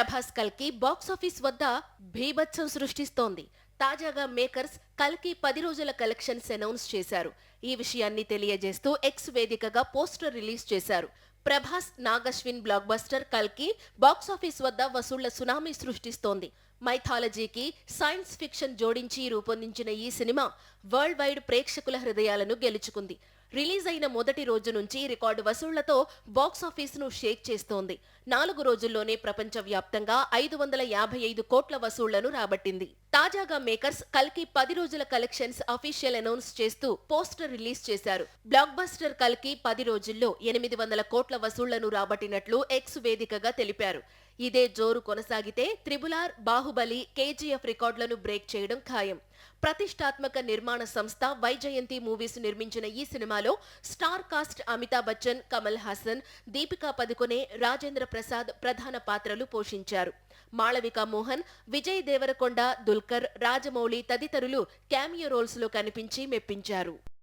ప్రభాస్ కల్కి బాక్సాఫీస్ వద్ద భీభత్సం సృష్టిస్తోంది. తాజాగా మేకర్స్ కల్కి 10 రోజుల కలెక్షన్స్ అనౌన్స్ చేశారు. ఈ విషయాన్ని తెలియజేస్తూ ఎక్స్ వేదికగా పోస్టర్ రిలీజ్ చేశారు. ప్రభాస్ నాగశ్విన్ బ్లాక్ బస్టర్ కల్కి బాక్సాఫీస్ వద్ద వసూళ్ల సునామీ సృష్టిస్తోంది. మైథాలజీకి సైన్స్ ఫిక్షన్ జోడించి రూపొందించిన ఈ సినిమా వరల్డ్ వైడ్ ప్రేక్షకుల హృదయాలను గెలుచుకుంది. రిలీజ్ అయిన మొదటి రోజు నుంచి రికార్డు వసూళ్లతో బాక్సాఫీస్ను షేక్ చేస్తోంది. 4 రోజుల్లోనే ప్రపంచవ్యాప్తంగా 555 కోట్ల వసూళ్లను రాబట్టింది. తాజాగా మేకర్స్ కల్కి 10 రోజుల కలెక్షన్స్ అఫీషియల్ అనౌన్స్ చేస్తూ పోస్టర్ రిలీజ్ చేశారు. బ్లాక్ బస్టర్ కల్కి 10 రోజుల్లో 800 కోట్ల వసూళ్లను రాబట్టినట్లు ఎక్స్ వేదికగా తెలిపారు. ఇదే జోరు కొనసాగితే త్రిబులార్, బాహుబలి, కేజీఎఫ్ రికార్డులను బ్రేక్ చేయడం ఖాయం. ప్రతిష్టాత్మక నిర్మాణ సంస్థ వైజయంతి మూవీస్ నిర్మించిన ఈ సినిమాలో స్టార్ కాస్ట్ అమితాబ్ బచ్చన్, కమల్ హాసన్, దీపికా పదుకొనే, రాజేంద్ర ప్రసాద్ ప్రధాన పాత్రలు పోషించారు. మాళవిక మోహన్, విజయ్ దేవరకొండ, దుల్కర్, రాజమౌళి తదితరులు క్యామియో రోల్స్ లో కనిపించి మెప్పించారు.